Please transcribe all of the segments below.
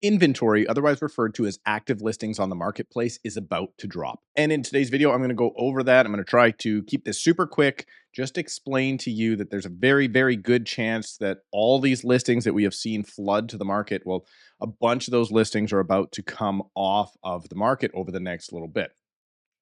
Inventory, otherwise referred to as active listings on the marketplace, is about to drop. And in today's video, I'm going to go over that. I'm going to try to keep this super quick, just explain to you that there's a very, very good chance that all these listings that we have seen flood to the market, well, a bunch of those listings are about to come off of the market over the next little bit.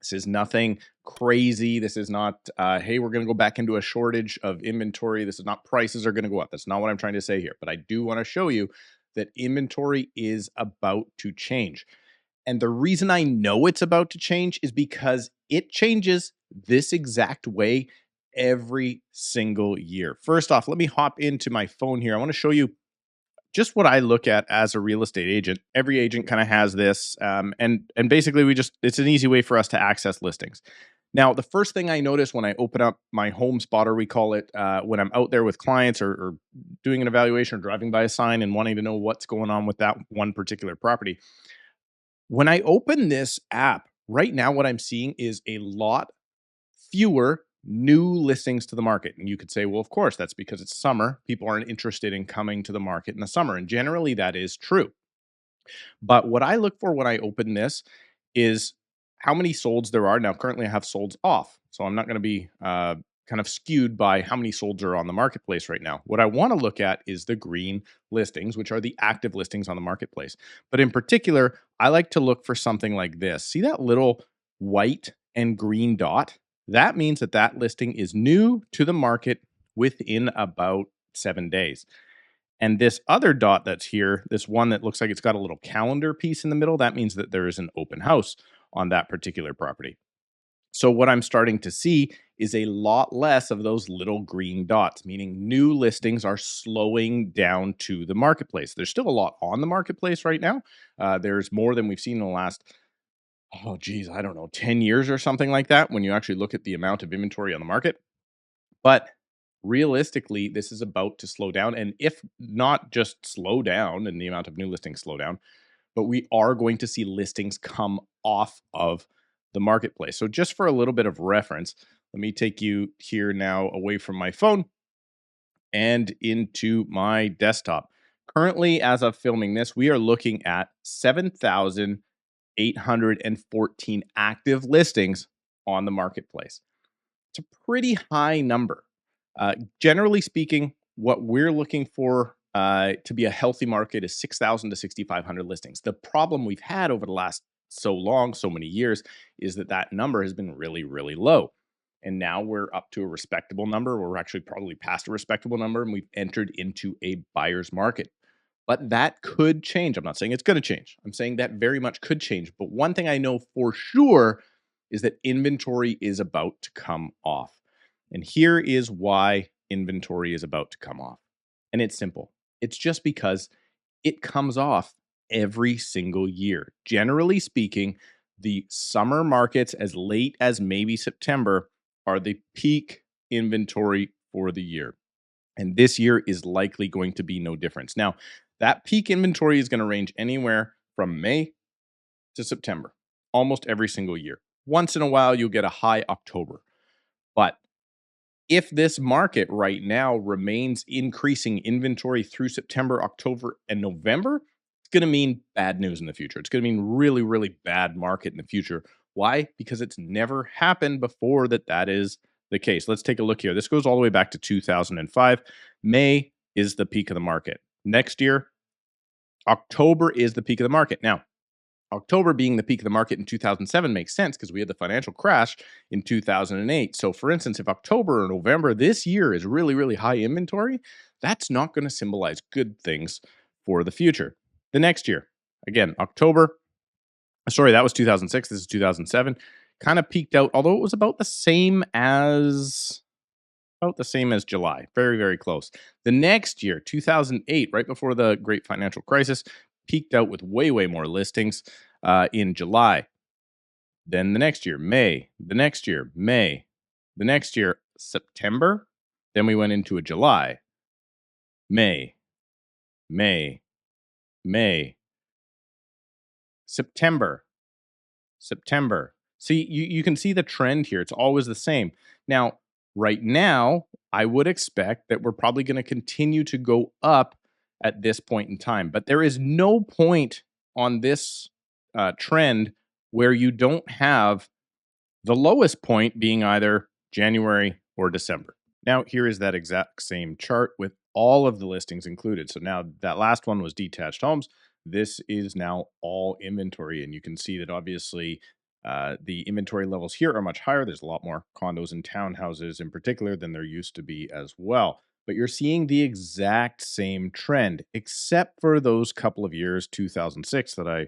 This is nothing crazy. This is not, hey, we're going to go back into a shortage of inventory. This is not prices are going to go up. That's not what I'm trying to say here. But I do want to show you that inventory is about to change. And the reason I know it's about to change is because it changes this exact way every single year. First off, let me hop into my phone here. I want to show you just what I look at as a real estate agent. Every agent kind of has this, and basically it's an easy way for us to access listings. Now, the first thing I notice when I open up my home spotter, we call it, when I'm out there with clients or doing an evaluation or driving by a sign and wanting to know what's going on with that one particular property. When I open this app, right now what I'm seeing is a lot fewer new listings to the market. And you could say, well, of course, that's because it's summer. People aren't interested in coming to the market in the summer. And generally, that is true. But what I look for when I open this is how many solds there are. Now, currently, I have solds off. So I'm not going to be kind of skewed by how many solds are on the marketplace right now. What I want to look at is the green listings, which are the active listings on the marketplace. But in particular, I like to look for something like this. See that little white and green dot? That means that that listing is new to the market within about 7 days. And this other dot that's here, this one that looks like it's got a little calendar piece in the middle, that means that there is an open house on that particular property. So what I'm starting to see is a lot less of those little green dots, meaning new listings are slowing down to the marketplace. There's still a lot on the marketplace right now. There's more than we've seen in the last, oh geez, I don't know, 10 years or something like that when you actually look at the amount of inventory on the market. But realistically, this is about to slow down. And if not just slow down and the amount of new listings slow down, but we are going to see listings come off of the marketplace. So just for a little bit of reference, let me take you here now away from my phone and into my desktop. Currently, as of filming this, we are looking at 7,814 active listings on the marketplace. It's a pretty high number. Generally speaking, what we're looking for to be a healthy market is 6,000 to 6,500 listings. The problem we've had over the last so many years, is that that number has been really, really low. And now we're up to a respectable number. We're actually probably past a respectable number, and we've entered into a buyer's market. But that could change. I'm not saying it's going to change. I'm saying that very much could change. But one thing I know for sure is that inventory is about to come off. And here is why inventory is about to come off. And it's simple. It's just because it comes off every single year. Generally speaking, the summer markets, as late as maybe September, are the peak inventory for the year. And this year is likely going to be no difference. Now, that peak inventory is going to range anywhere from May to September, almost every single year. Once in a while, you'll get a high October. But if this market right now remains increasing inventory through September, October, and November, it's going to mean bad news in the future. It's going to mean really, really bad market in the future. Why? Because it's never happened before that is the case. Let's take a look here. This goes all the way back to 2005. May is the peak of the market. Next year, October is the peak of the market. Now, October being the peak of the market in 2007 makes sense because we had the financial crash in 2008. So, for instance, if October or November this year is really, really high inventory, that's not going to symbolize good things for the future. The next year, again, October, sorry, that was 2006. This is 2007. Kind of peaked out, although it was about the same as July. Very, very close. The next year, 2008, right before the great financial crisis, peaked out with way, way more listings in July. Then the next year, May. The next year, May. The next year, September. Then we went into a July. May. May. May. September. September. See, you can see the trend here. It's always the same. Now, right now, I would expect that we're probably going to continue to go up at this point in time. But there is no point on this trend where you don't have the lowest point being either January or December. Now, here is that exact same chart with all of the listings included. So now that last one was detached homes. This is now all inventory. And you can see that obviously the inventory levels here are much higher. There's a lot more condos and townhouses in particular than there used to be as well. But you're seeing the exact same trend, except for those couple of years, 2006, that I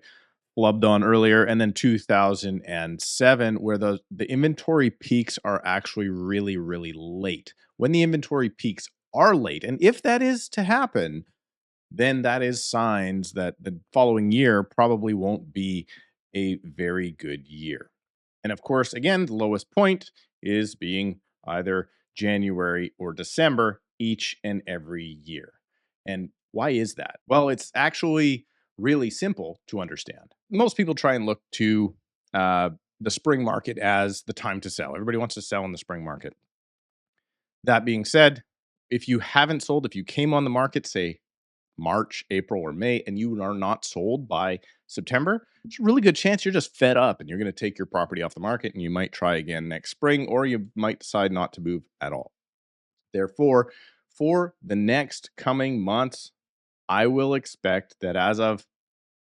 flubbed on earlier, and then 2007, where the inventory peaks are actually really, really late. When the inventory peaks are late, and if that is to happen, then that is signs that the following year probably won't be a very good year. And of course, again, the lowest point is being either January or December each and every year. And why is that? Well, it's actually really simple to understand. Most people try and look to the spring market as the time to sell. Everybody wants to sell in the spring market. That being said, if you haven't sold, if you came on the market, say March, April, or May, and you are not sold by September, it's a really good chance you're just fed up and you're going to take your property off the market and you might try again next spring, or you might decide not to move at all. Therefore, for the next coming months, I will expect that as of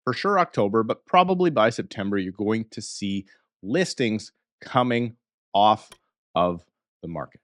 for sure October, but probably by September, you're going to see listings coming off of the market.